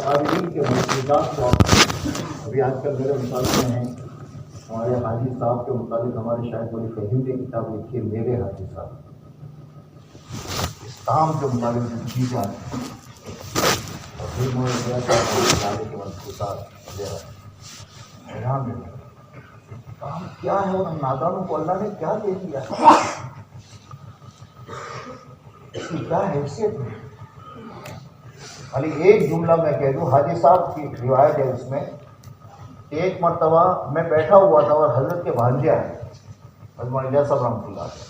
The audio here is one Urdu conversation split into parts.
اکابرین کے مفروضات کو ابھی آج کل میرے مطالعے میں ہیں. ہمارے حاجی صاحب کے متعلق ہمارے شاید بڑی فہیم نے کتاب لکھی ہے میرے حاجی صاحب. اس کام کے مطابق جو چیزیں آتی ہیں اور پھر مجھے کے مفروضات وغیرہ حیران میں کام کیا ہے اور نادانوں کو اللہ نے کیا دے دیا، اس کی کیا حیثیت ہے. خالی ایک جملہ میں کہہ دوں، حاجی صاحب کی روایت ہے اس میں، ایک مرتبہ میں بیٹھا ہوا تھا اور حضرت کے بھانجے آئے حضرت الیاس صاحب رحمۃ اللہ علیہ،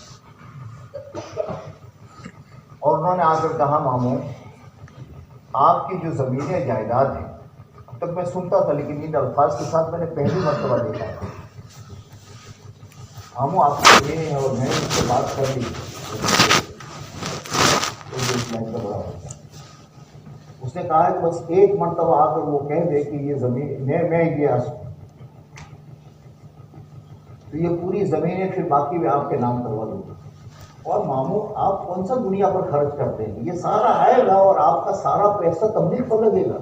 اور انہوں نے آ کر کہا ماموں آپ کی جو زمینیں جائیداد ہیں، اب تک میں سنتا تھا لیکن ان الفاظ کے ساتھ میں نے پہلی مرتبہ دیکھا ہے، ماموں آپ کو یہ ہے، اور میں نے اس سے بات کر لی اس نے کہا کہ بس ایک مرتبہ آ کر وہ کہہ دے کہ یہ زمین میں یہ تو یہ پوری زمینیں پھر باقی میں آپ کے نام کروا دوں گا. اور ماموں آپ کون سا دنیا پر خرچ کرتے ہیں، یہ سارا آئے گا اور آپ کا سارا پیسہ تبلیغ پر لگے گا.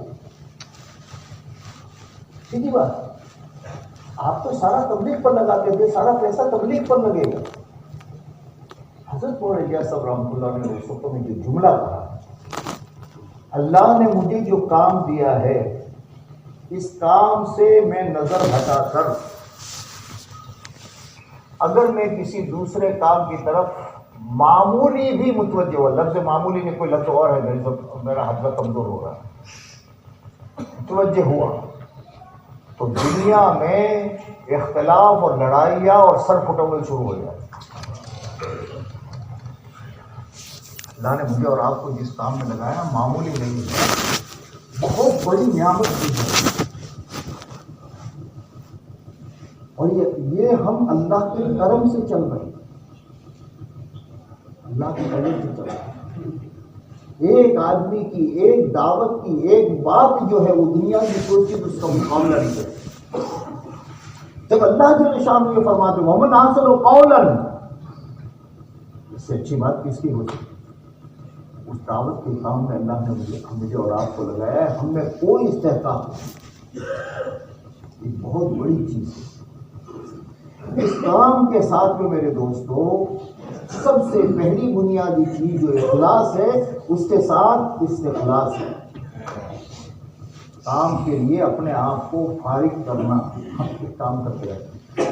سیدھی بات، آپ تو سارا تبلیغ پر لگاتے تھے، سارا پیسہ تبلیغ پر لگے گا. حضرت مولانا الیاس صاحب رحمۃ اللہ نے اس وقت میں جو جملہ کہا، اللہ نے مجھے جو کام دیا ہے اس کام سے میں نظر ہٹا کر اگر میں کسی دوسرے کام کی طرف معمولی بھی متوجہ ہوا، لفظ معمولی نے کوئی لفظ اور ہے میرا حافظہ کمزور ہو رہا ہے، متوجہ ہوا تو دنیا میں اختلاف اور لڑائیاں اور سر پھٹوے شروع ہو جائے. اللہ نے مجھے اور آپ کو جس کام میں لگایا معمولی نہیں ہے، بہت بڑی نعمت دی ہے، اور یہ ہم اللہ کے کرم سے چل رہے ہیں، اللہ کے کرم سے چل رہے ہیں. ایک آدمی کی ایک دعوت کی ایک بات جو ہے وہ دنیا کی کوئی چیز اس کا مقابلہ نہیں کرتی. جب اللہ جل شانہ یہ فرماتے ہیں وَمَنْ أَحْسَنُ قَوْلًا، اس سے اچھی بات کس کی ہو سکتی؟ اس دعوت کے کام میں اللہ نے مجھے اور آپ کو لگایا ہے، ہم میں کوئی استحقاق نہیں. یہ بہت بڑی چیز ہے. اس کام کے ساتھ میں میرے دوستو سب سے پہلی بنیادی چیز جو اخلاص ہے، اس کے ساتھ استخلاص ہے. کام کے لیے اپنے آپ کو فارغ کرنا، ہم ایک کام کرتے رہتے ہیں.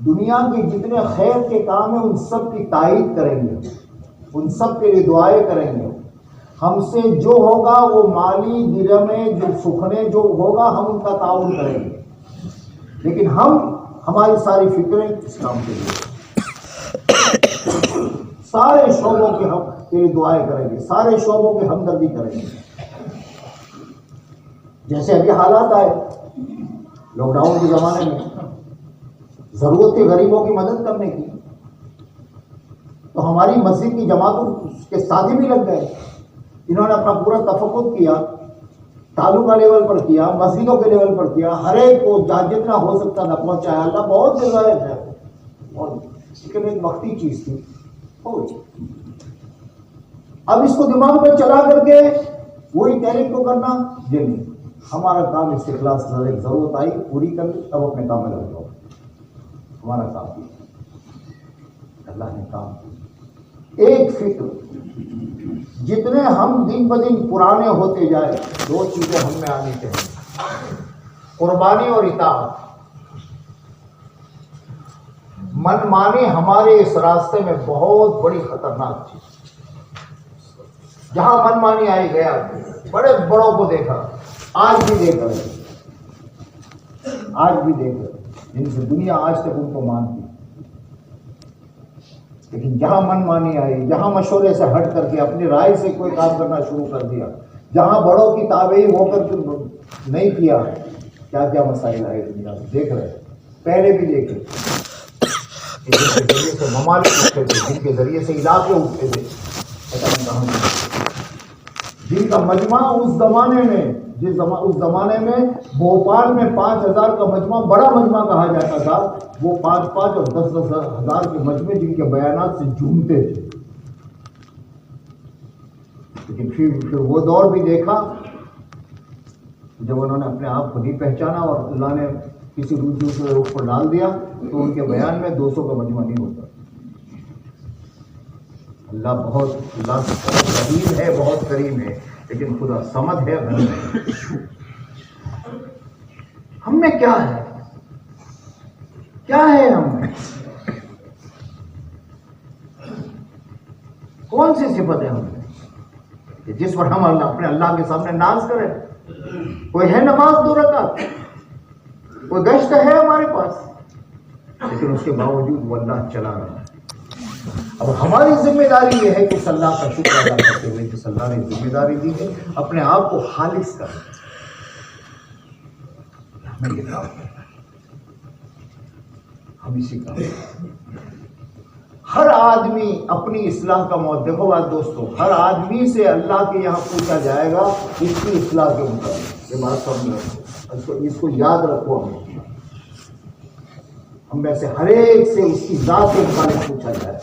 دنیا کے جتنے خیر کے کام ہیں ان سب کی تائید کریں گے، ان سب کے لیے دعائیں کریں گے. ہم سے جو ہوگا وہ مالی درہمیں جو سکھنے جو ہوگا ہم ان کا تعاون کریں گے، لیکن ہماری ساری فکریں اس کام کے لیے، سارے شعبوں کے ہم کے لیے دعائیں کریں گے، سارے شعبوں کی ہمدردی کریں گے. جیسے ابھی حالات آئے لاک ڈاؤن کے زمانے میں، ضرورت کے غریبوں کی مدد کرنے کی، تو ہماری مسجد کی جماعتوں کے ساتھی بھی لگ گئے. انہوں نے اپنا پورا تفقد کیا، تعلقہ لیول پر کیا، مسجدوں کے لیول پر کیا، ہر ایک کو جتنا ہو سکتا تھا پہنچایا. اللہ بہت جزائر ہے، اور لیکن ایک وقتی چیز تھی. اب اس کو دماغ میں چلا کر کے وہی تحریک کو کرنا یہ نہیں. ہمارا کام استخلاص ضرورت آئی پوری کر لی، اب اپنے کام میں لگ جاؤ. ہمارا کام کیا اللہ نے کام کیا. ایک فکر، جتنے ہم دن بدن پرانے ہوتے جائے دو چیزیں ہم میں آنی چاہیے، قربانی اور اطاعت. من مانی ہمارے اس راستے میں بہت بڑی خطرناک چیز. جہاں من مانی آئی گیا، بڑے بڑوں کو دیکھا، آج بھی دیکھ رہے، جن سے دنیا آج تک ان کو مانتی. لیکن جہاں من مانی آئی، جہاں مشورے سے ہٹ کر کے اپنی رائے سے کوئی کام کرنا شروع کر دیا، جہاں بڑوں کی تابعی ہو کر کے نہیں کیا، کیا کیا مسائل آئے دنیا میں دیکھ رہے. پہلے بھی دیکھے جن کے ذریعے سے ممالک اٹھتے تھے، جن کے ذریعے سے علاقے اٹھتے تھے، جن کا مجمع اس زمانے میں بھوپال میں 5,000 کا مجمع بڑا مجمع کہا جاتا تھا. وہ 5,000 اور 10,000 کے مجمع جن کے بیانات سے جھومتے تھے. لیکن پھر وہ دور بھی دیکھا جب انہوں نے اپنے آپ کو نہیں پہچانا اور اللہ نے کسی رجوع کے اوپر ڈال دیا تو ان کے بیان میں 200 کا مجمع نہیں ہوتا. اللہ بہت رحیم ہے، بہت کریم ہے، لیکن خدا صمد ہے، غنی ہے. ہم میں کیا ہے؟ کیا ہے ہم میں؟ کون سی صفت ہے ہم میں جس پر ہم اپنے اللہ کے سامنے ناز کریں؟ کوئی ہے نماز 2 رکعت، کوئی گشت ہے ہمارے پاس، لیکن اس کے باوجود وہ اللہ چلا رہا ہے. اب ہماری ذمہ داری یہ ہے کہ اس اللہ کا شکر ادا کرتے ہوئے جس اللہ نے ذمہ داری دی ہے اپنے آپ کو خالص کریں. ہمیں یہ کام کرنا ہے، ہم اسی کام. ہر آدمی اپنی اصلاح کا موت، دیکھو بات دوستو، ہر آدمی سے اللہ کے یہاں پوچھا جائے گا اس کی اصلاح کے مطابق. یہ بات سمجھ رکھو، اس کو یاد رکھو. ہم میں سے ہر ایک سے اس کی ذات کے متعلق پوچھا جائے.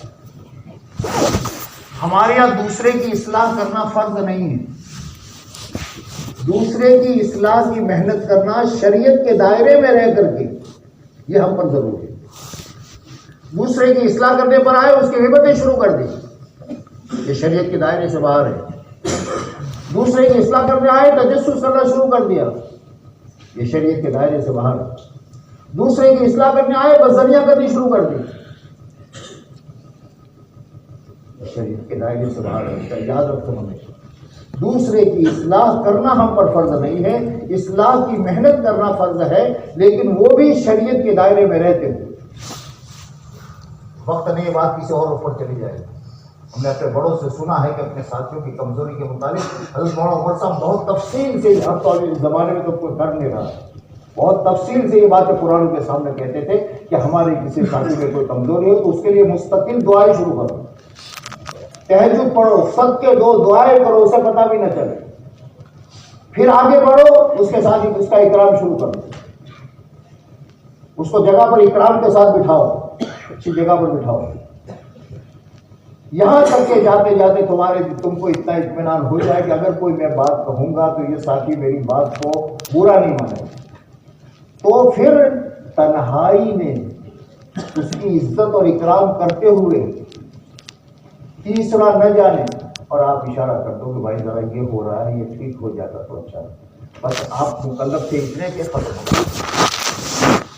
ہمارے یہاں دوسرے کی اصلاح کرنا فرض نہیں ہے. دوسرے کی اصلاح کی محنت کرنا شریعت کے دائرے میں رہ کر کے یہ ہم پر ضروری ہے. دوسرے کی اصلاح کرنے پر آئے اس کی غیبتیں شروع کر دی، یہ شریعت کے دائرے سے باہر ہے. دوسرے کی اصلاح کرنے آئے تجسس کرنا شروع کر دیا، یہ شریعت کے دائرے سے باہر ہے. دوسرے کی اصلاح کرنے آئے بدزنیاں کرنی شروع کر دی، شریعت کے دائرے سے باہر ہے. یاد رکھو ہمیشہ دوسرے کی اصلاح کرنا ہم پر فرض نہیں ہے، اصلاح کی محنت کرنا فرض ہے، لیکن وہ بھی شریعت کے دائرے میں رہتے ہوئے. وقت نہیں بات کسی اور اوپر چلی جائے. ہم نے اپنے بڑوں سے سنا ہے کہ اپنے ساتھیوں کی کمزوری کے مطابق حضرت مولانا عمر صاحب بہت تفصیل سے، اب تو اس زمانے میں تو کوئی کر نہیں رہا، بہت تفصیل سے یہ باتیں قرآن کے سامنے کہتے تھے کہ ہمارے کسی ساتھی میں کوئی کمزوری ہو تو اس کے لیے مستقل دعائیں شروع کرو، تہجد پڑھو، صدقے دو، دعائیں کرو، اسے پتہ بھی نہ چلے. پھر آگے بڑھو، اس کے ساتھ اس کا اکرام شروع کرو، اس کو جگہ پر اکرام کے ساتھ بٹھاؤ، اچھی جگہ پر بٹھاؤ. یہاں تک کہ جاتے جاتے تم کو اتنا اطمینان ہو جائے کہ اگر کوئی میں بات کہوں گا تو یہ ساتھی میری بات کو برا نہیں مانے، تو پھر تنہائی میں اس کی عزت اور اکرام کرتے ہوئے تیسرا نہ جانے اور آپ اشارہ کر دو کہ بھائی ذرا یہ ہو رہا ہے، یہ ٹھیک ہو جاتا تو اچھا. بس آپ مکلف تھے اتنے کہ ختم.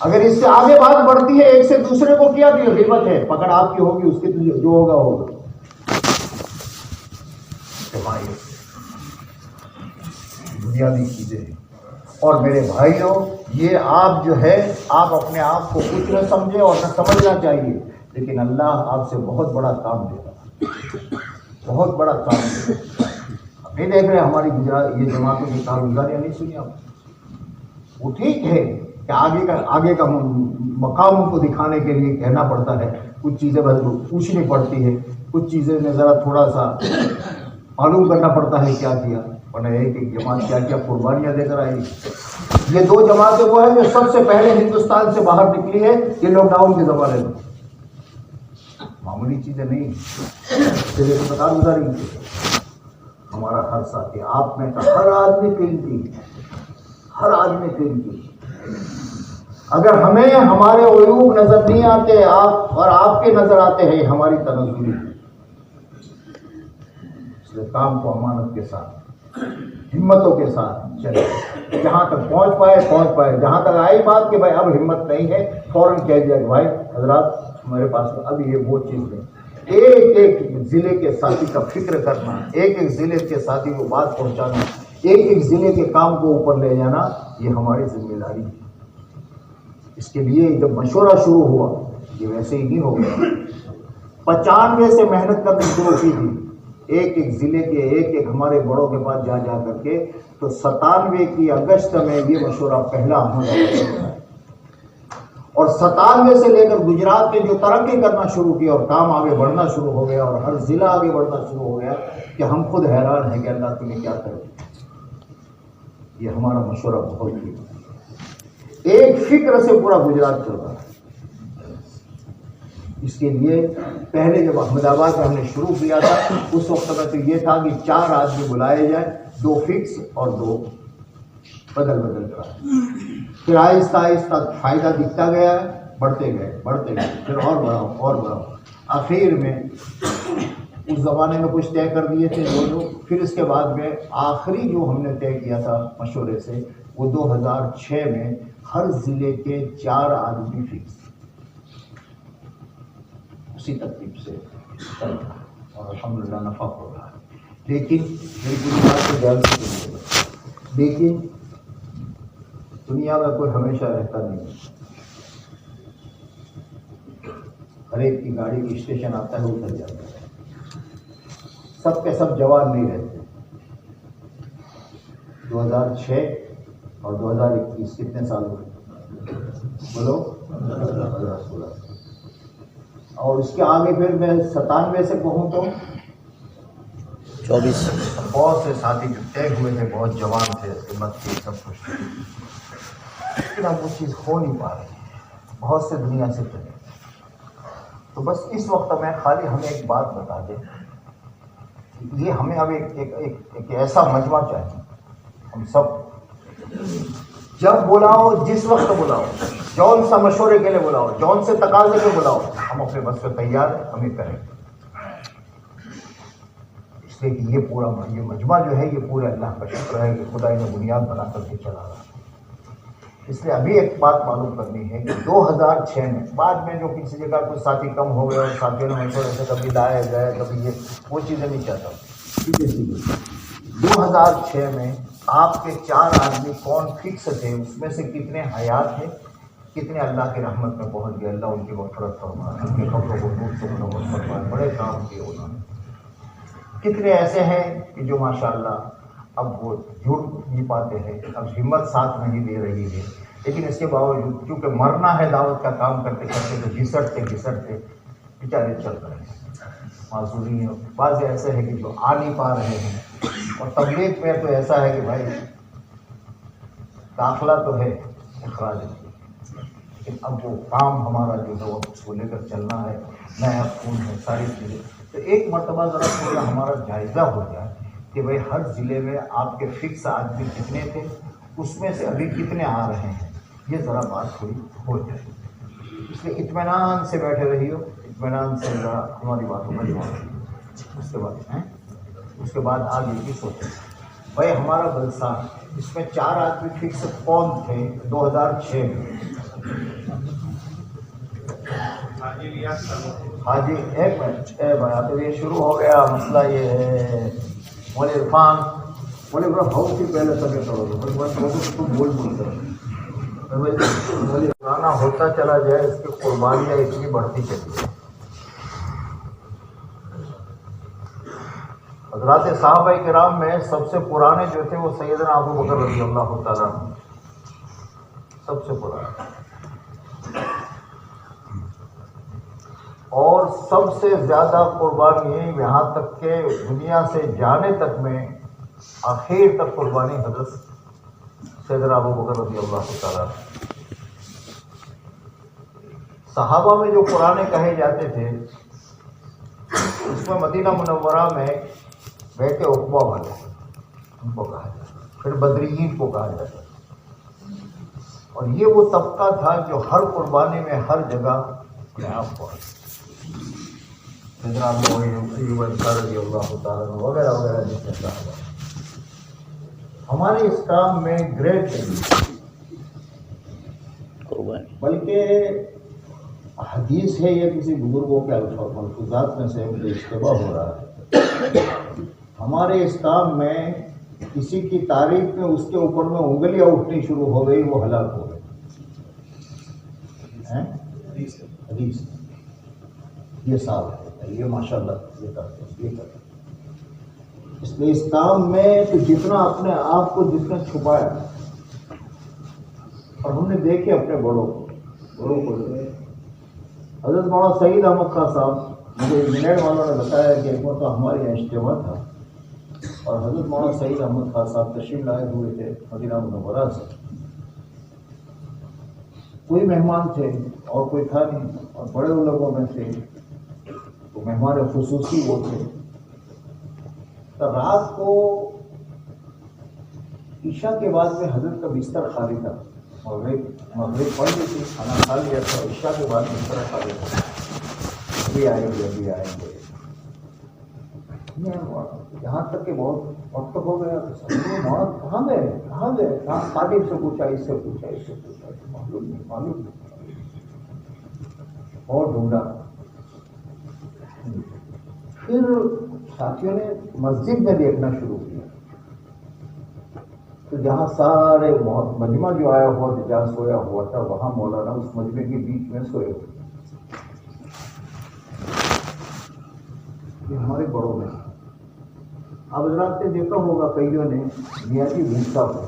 اگر اس سے آگے بات بڑھتی ہے ایک سے دوسرے کو کیا بھی غیبت ہے، پکڑ آپ کی ہوگی، اس کی جو ہوگا ہوگا. بنیادی چیزیں ہیں. اور میرے بھائیوں، یہ آپ جو ہے آپ اپنے آپ کو کچھ نہ سمجھے اور نہ سمجھنا چاہیے، لیکن اللہ آپ سے بہت بڑا کام دے گا، بہت بڑا کام دے گا. اب نہیں دیکھ رہے ہماری یہ جماعتوں کی کارگزاریاں نہیں سنی آپ. وہ ٹھیک ہے کہ آگے کا مقام ان کو دکھانے کے لیے کہنا پڑتا ہے، کچھ چیزیں پوچھنی پڑتی ہے، کچھ چیزیں میں ذرا تھوڑا سا معلوم کرنا پڑتا ہے کیا کیا، ورنہ ایک جماعت کیا کیا قربانیاں دے کر آئی. یہ 2 جماعتیں وہ ہیں جو سب سے پہلے ہندوستان سے باہر نکلی ہے یہ لاک ڈاؤن کے زمانے میں. معمولی چیزیں نہیں، اس لیے بتا گزاری. ہمارا ہر ساتھی، آپ میں کا ہر آدمی قیمتی، ہر آدمی قیمتی. اگر ہمیں ہمارے عیوب نظر نہیں آتے آپ کے نظر آتے ہیں، ہماری تنزلی. اس لیے کام کو امانت کے ساتھ، ہمتوں کے ساتھ چلے، جہاں تک پہنچ پائے. جہاں تک آئی بات کہ بھائی اب ہمت نہیں ہے، فوراً کہہ دیا کہ بھائی حضرات ہمارے پاس اب یہ وہ چیز نہیں. ایک ایک ضلع کے ساتھی کا فکر کرنا، ایک ایک ضلع کے ساتھی کو بات پہنچانا، ایک ایک ضلع کے کام کو اوپر لے جانا، یہ ہماری ذمہ داری ہے. اس کے لیے جب مشورہ شروع ہوا، یہ ویسے ہی نہیں ہو گیا. 95 سے محنت کرنی شروع کی تھی، ایک ایک ضلع کے ایک ایک ہمارے بڑوں کے پاس جا کر کے، تو 97 کی اگست میں یہ مشورہ پہلا ہمارا. اور 97 سے لے کر گجرات میں جو ترقی کرنا شروع کی اور کام آگے بڑھنا شروع ہو گیا اور ہر ضلع آگے بڑھنا شروع ہو گیا کہ ہم خود حیران ہیں کہ اللہ تمہیں کیا کرے. یہ ہمارا مشورہ بہت ہی ایک فکر سے پورا گجرات چل رہا ہے. اس کے لیے پہلے جب احمد آباد میں ہم نے شروع کیا تھا اس وقت میں تو یہ تھا کہ 4 آدمی بلائے جائیں، 2 فکس اور 2 بدل بدل کر آئے. پھر آہستہ آہستہ فائدہ دکھتا گیا، بڑھتے گئے پھر اور بڑھاؤ. آخر میں اس زمانے میں کچھ طے کر دیے تھے لوگ. پھر اس کے بعد میں آخری جو ہم نے طے کیا تھا مشورے سے، وہ 2006 میں ہر ضلع کے 4 آدمی فکس، اسی ترتیب سے چل رہا ہے اور الحمدللہ نفع ہو رہا ہے. لیکن میری پوری بات کو دھیان سے سنیے گا، لیکن دنیا میں کوئی ہمیشہ رہتا نہیں ہے. ہر ایک کی گاڑی کی اسٹیشن آتا ہے، اتر جاتا ہے. سب کے سب جوان نہیں رہتے. 2006 اور 2021 کتنے سال ہوئے بولو؟ 16. اور اس کے آگے پھر میں 97 سے کہوں تو 24. بہت سے ساتھی جو طے ہوئے تھے بہت جوان تھے، ہمت تھی، سب کچھ تھے، لیکن اب وہ چیز ہو نہیں پا رہی ہے. بہت سے دنیا سے چلے. تو بس اس وقت میں خالی ہمیں ایک بات بتا دیں، یہ ہمیں اب ایک ایسا مجمع چاہیے. ہم سب جب بلاؤ، جس وقت بلاؤ، جون سا مشورے کے لیے بلاؤ، جون سے تقاضے کے بلاؤ، ہم اپنے بس پہ تیار ہیں، ہم یہ کریں. اس لیے کہ یہ مجمع جو ہے یہ پورے اللہ کا شکر ہے کہ خدا نے بنیاد بنا کر کے چلا رہا ہے. اس لیے ابھی ایک بات معلوم کرنی ہے کہ 2006 میں بعد میں جو کسی جگہ کچھ ساتھی کم ہو گئے اور ساتھیوں نے مشورے سے کبھی لائے گئے کبھی یہ وہ چیزیں نہیں چاہتا. 2006 میں آپ کے 4 آدمی کون فکس تھے، اس میں سے کتنے حیات تھے، کتنے اللہ کی رحمت میں پہنچ گئے. اللہ ان کی مغفرت فرمائے، ان کی قبروں کو نور سے منور فرمائے. بڑے کام کیے انہوں نے. کتنے ایسے ہیں کہ جو ماشاءاللہ اب وہ جڑ نہیں پاتے ہیں، اب ہمت ساتھ نہیں دے رہی ہے، لیکن اس کے باوجود کیونکہ مرنا ہے دعوت کا کام کرتے کرتے تو گھسٹتے بیچارے چل رہے ہیں. معذوری ہیں. بعض ایسے ہیں کہ جو آ نہیں پا رہے ہیں. اور تبلیغ میں تو ایسا ہے کہ بھائی داخلہ تو ہے، اخراج ہے، لیکن اب وہ کام ہمارا جو ہے وہ اس کو لے کر چلنا ہے. نیا خون ہے، ساری چیزیں. تو ایک مرتبہ ذرا تھوڑا ہمارا جائزہ ہو جائے کہ بھائی ہر ضلع میں آپ کے فکس آدمی کتنے تھے، اس میں سے ابھی کتنے آ رہے ہیں. یہ ذرا بات تھوڑی ہو جائے. اس لیے اطمینان سے بیٹھے رہی ہو، اطمینان سے ذرا ہماری باتوں کا جواب دیں. اس کے بعد آگے کی سوچیں. بھائی ہمارا بلسان، اس میں 4 آدمی فکس کون تھے 2006 میں؟ حاجی ایک منٹ، تو یہ شروع ہو گیا مسئلہ. یہ ہے مول عرفان بولے بڑا ہاؤس کی پہلے سب کرو بول پرانا ہوتا چلا جائے، اس کی قربانیاں اتنی بڑھتی چلی جائے. حضرات صحابہ کرام میں سب سے پرانے جو تھے وہ سیدنا ابو بکر رضی اللہ تعالیٰ عنہ، سب سے پرانے. اور سب سے زیادہ قربانی یہاں تک کہ دنیا سے جانے تک میں آخر تک قربانی حضرت سیدنا ابو بکر رضی اللہ تعالیٰ. صحابہ میں جو پرانے کہے جاتے تھے اس میں مدینہ منورہ میں بیت عقبہ والے ان کو کہا جاتا ہے، پھر بدریین کو کہا جاتا ہے. اور یہ وہ طبقہ تھا جو ہر قربانی میں ہر جگہ اپنے آپ کو رضی اللہ تعالیٰ وغیرہ وغیرہ جتنے صحابہ. ہمارے اس کام میں گریٹ نہیں، بلکہ حدیث ہے یا کسی بزرگوں کے الفاظ ملفوظات میں سے مجھے اشتباہ ہو رہا ہے. ہمارے اس کام میں کسی کی تعریف میں اس کے اوپر میں انگلیاں اٹھنی شروع ہو گئی، وہ ہلاک ہو گئے. حدیث یہ سال ہے، یہ ماشاءاللہ یہ کرتے. اس لیے اس کام میں تو جتنا اپنے آپ کو جتنا چھپایا، اور ہم نے دیکھے اپنے بڑوں کو حضرت مولانا سعید احمد خان صاحب، مجھے انگلینڈ والوں نے بتایا کہ ایک مرتبہ ہمارے یہاں اجتماع تھا اور حضرت مولانا سعید احمد خان صاحب تشریف لائے ہوئے تھے مدینہ منورہ سے. کوئی مہمان تھے اور کوئی تھا نہیں، اور بڑے لوگوں میں سے تو مہمان خصوصی وہ تھے. تو رات کو عشاء کے بعد میں حضرت کا بستر خالی تھا، مغرب پڑھ لی تھی، کھانا کھا لیا تھا، عشاء کے بعد بستر خالی تھا، ابھی آئیں گے ابھی آئیں گے، یہاں تک کہ بہت وقت ہو گیا تو سمجھے موت کہاں گئے، خادم سے پوچھا، اس سے پوچھا، معلوم نہیں، اور ڈھونڈا۔ پھر ساتھیوں نے مسجد میں دیکھنا شروع کیا، تو جہاں سارے مجمع جو آیا ہوا تھا، جہاں سویا ہوا تھا، وہاں مولانا اس مجمع کے بیچ میں سوئے ہوئے۔ یہ ہمارے بڑوں میں اب حضرات نے دیکھا ہوگا کئیوں نے میاں جی موسیٰ کو،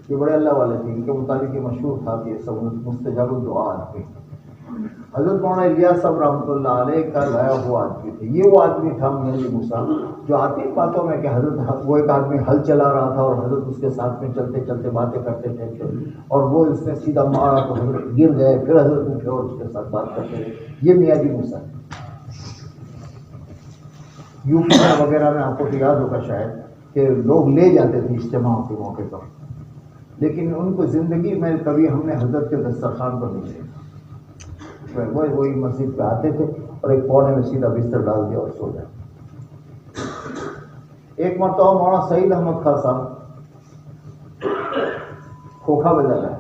یہ بڑے اللہ والے تھے، ان کے متعلق یہ مشہور تھا کہ یہ سب مستجاب الدعا آدمی، حضرت مولانا الیاس صاحب رحمۃ اللہ علیہ کا لایا ہوا آدمی تھے۔ یہ وہ آدمی تھا میاں جی موسیٰ جو آتی باتوں میں کہ حضرت وہ ایک آدمی ہل چلا رہا تھا اور حضرت اس کے ساتھ میں چلتے چلتے باتیں کرتے تھے، اور وہ اس نے سیدھا مارا تو حضرت گر گئے، پھر حضرت اٹھے اور اس کے ساتھ بات کرتے رہے۔ یہ میاں جی موسیٰ یو پی وغیرہ میں آپ کو تو یاد ہوگا شاید کہ لوگ لے جاتے تھے اجتماع کے موقع پر، لیکن ان کو زندگی میں کبھی ہم نے حضرت کے دسترخوان پر نہیں دیکھا، وہی مسجد پہ آتے تھے اور ایک کونے میں سیدھا بستر ڈال دیا اور سو جائے۔ ایک مرتبہ مولانا سعید احمد خان صاحب کھوکھا بجا رہا ہے،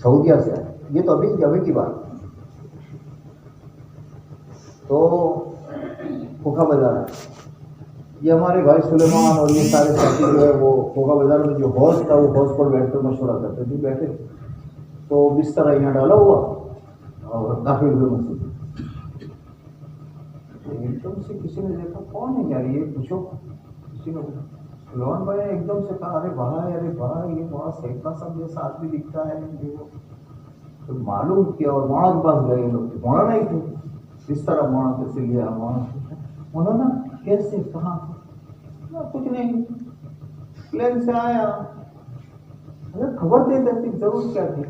سعودیہ سے آئے، یہ تو ابھی کی بات، تو کھوکھا بجا رہا ہے، یہ ہمارے بھائی سلیمان اور یہ سارے ساتھی جو ہے وہ کھوکھا بازار میں جو حوض تھا وہ حوض پر بیٹھ کر مشورہ کرتے تھے، بیٹھے تو بستر یہاں ڈالا ہوا اور داخل ہوئے مسجد، ایک دم سے کسی نے دیکھا کون ہے یار یہ، پوچھو، کسی نے سلیمان بھائی نے ایک دم سے کہا ارے بھائی یہ بڑا سیدنا صاحب جیسا آدمی دکھتا ہے، تو معلوم کیا اور مولانا کے پاس گئے لوگ، مولانا نہیں تھے، بستر اب مولانا سے لیا، مولانا کیسے کہاں، کچھ نہیں پلین سے آیا، خبر دے دیتی ضرور کیا تھی۔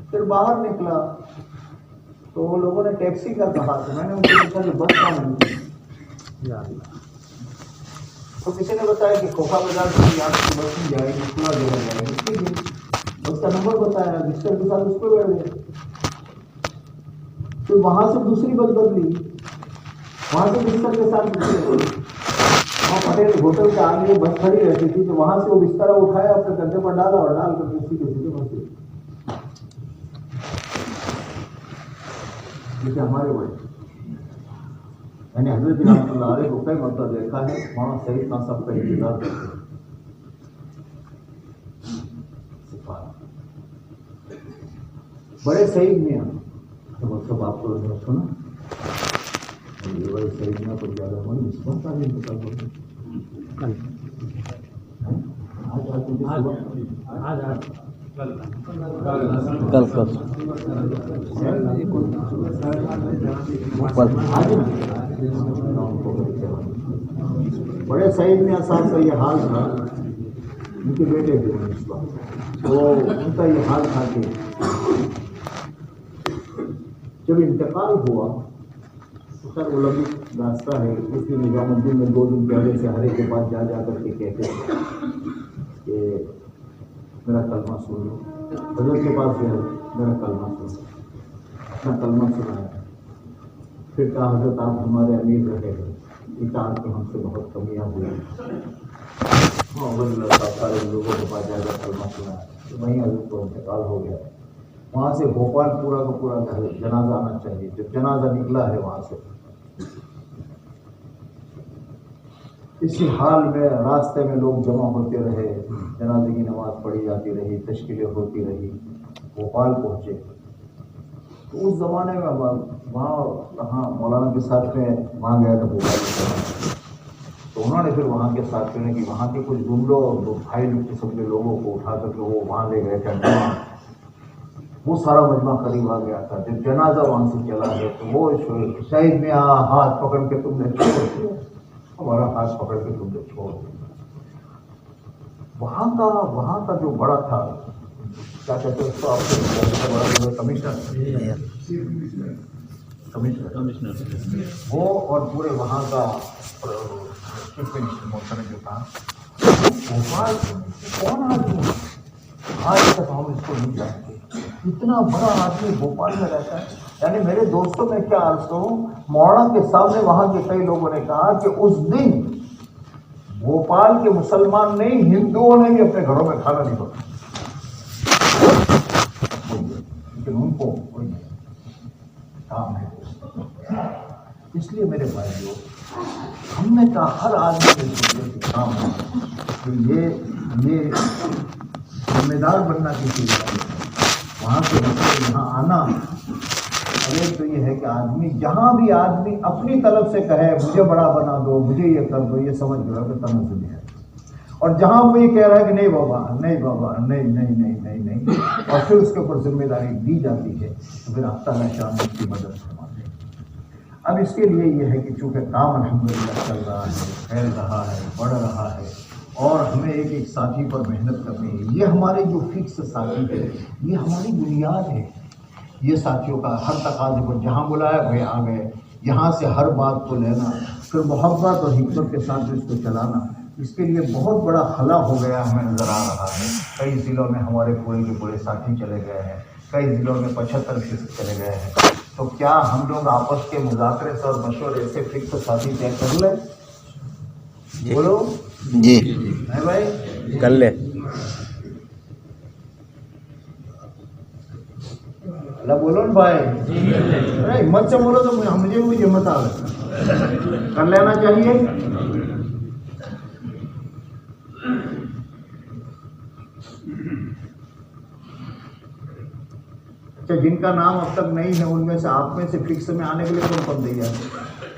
پھر باہر نکلا تو وہ لوگوں نے ٹیکسی کا کہا تھا، میں نے ان سے پوچھا کہ بس کہاں ملی، تو کسی نے بتایا کہ کھوکھا بازار سے آپ کی بس نہیں جائے گی، پورا جگہ جائے گی، ٹھیک ہے، اس کا نمبر بتایا، بستر کے ساتھ اس پہ بیٹھ گئے۔ پھر وہاں سے دوسری بس بدلی، وہاں سے بستر کے ساتھ دوسری، وہاں پٹیل ہوٹل کے آگے بس کھڑی رہتی تھی، تو وہاں سے وہ بستر اٹھایا اپنے کندھے پر ڈالا اور ڈال کر دوسری کے سیدھے بس، جیسے ہمارے بڑے، میں نے حضرت رحمۃ اللہ علیہ کو کئی مرتبہ دیکھا ہے، مولانا سعید خان صاحب کا انتظار کرتے بڑے سعید میاں، سب آپ کو سنا یہ بڑے سعید میاں کو زیادہ ہوئی اس وقت آگے انتقال کرتے بڑے سعید میاں صاحب کا یہ حال تھا، ان کے بیٹے تھے اس وقت، تو ان کا یہ حال تھا کہ جب انتقال ہوا تو سر وہ لمبی راستہ ہے، اس لیے نظام الدین میں 2 دن پہلے سے ہر ایک کے پاس جا کر کے کہتے ہیں کہ میرا کلمہ سن لو، حضرت کے پاس گیا میرا کلمہ سن لو، اپنا کلمہ سنایا، پھر کہا حضرت آپ ہمارے امیر رہے ہیں، اطاعت میں ہم سے بہت کمیاں ہوئی، سارے لوگوں کے پاس جا کر کلمہ سنایا، تو وہیں حضرت کو انتقال ہو گیا۔ وہاں سے بھوپال پورا کا پورا جنازہ آنا چاہیے، جب جنازہ نکلا ہے وہاں سے، اسی حال میں راستے میں لوگ جمع ہوتے رہے، جنازے کی نماز پڑھی جاتی رہی، تشکیلیں ہوتی رہی، بھوپال پہنچے تو اس زمانے میں وہاں مولانا کے ساتھ میں وہاں گیا تھا بھوپال، تو انہوں نے پھر وہاں کے ساتھ میں کہ وہاں کے کچھ گنڈوں بھائی قسم کے لوگوں کو اٹھا کر کے وہ وہاں لے گئے تھے، وہ سارا مجمع قریب آ گیا تھا، جب جنازہ وہاں سے چلا گیا تو وہ شہید میں ہاتھ پکڑ کے تم نے چھوڑ دیا، ہمارا ہاتھ پکڑ کے تم نے چھوڑ دیا۔ وہاں کا جو بڑا تھا، کیا کہتے ہیں اس کو، آپ بڑا کمشنر وہ، اور پورے وہاں کا محترم جو کہا بھوپال کون آدمی ہے آج تک ہم اس کو نہیں جانتے، اتنا بڑا آدمی بھوپال میں رہتا ہے. یعنی میرے دوستوں میں کیا عرض کروں، مولانا کے سامنے وہاں کے کئی لوگوں نے کہا کہ اس دن بھوپال کے مسلمان نہیں، ہندوؤں نے بھی اپنے گھروں میں کھانا نہیں پکایا، لیکن ان کو کوئی کام ہے. اس لیے میرے بھائیوں، ہم نے کہا ہر آدمی کے کام ہے کہ یہ ذمہ دار بننا کسی ہے، وہاں سے یہاں آنا. اور ایک تو یہ ہے کہ آدمی جہاں بھی آدمی اپنی طرف سے کہے مجھے بڑا بنا دو، مجھے یہ کر دو، یہ سمجھ لو کہ تنزل ہے. اور جہاں وہ یہ کہہ رہا ہے کہ نہیں بابا نہیں بابا نہیں نہیں نہیں نہیں نہیں، اور پھر اس کے اوپر ذمہ داری دی جاتی ہے، تو پھر آپ تعالیٰ شان اس کی مدد فرماتے ہیں. اب اس کے لیے یہ ہے کہ چونکہ کام الحمدللہ چل رہا ہے، پھیل رہا ہے، بڑھ رہا ہے، اور ہمیں ایک ایک ساتھی پر محنت کرنی ہے. یہ ہمارے جو فکس ساتھی ہے، یہ ہماری بنیاد ہے. یہ ساتھیوں کا ہر تقاضے پر جہاں بلایا وہ آ گئے، یہاں سے ہر بات کو لینا، پھر محبت اور حکمت کے ساتھ اس کو چلانا. اس کے لیے بہت بڑا خلا ہو گیا ہمیں نظر آ رہا ہے. کئی ضلعوں میں ہمارے پورے کے پورے ساتھی چلے گئے ہیں، کئی ضلعوں میں 75% چلے گئے ہیں. تو کیا ہم لوگ آپس کے مذاکرے سے اور مشورے سے فکس ساتھی طے کر لیں؟ بولو جی ہے بھائی، کر لے. اللہ بولو نا بھائی، ارے ہمت سے بولو تو مجھے بھی ہمت آ رہی کر لینا چاہیے. اچھا، جن کا نام اب تک نہیں ہے ان میں سے آپ میں سے فکس میں آنے کے لیے کون کون تیار ہے؟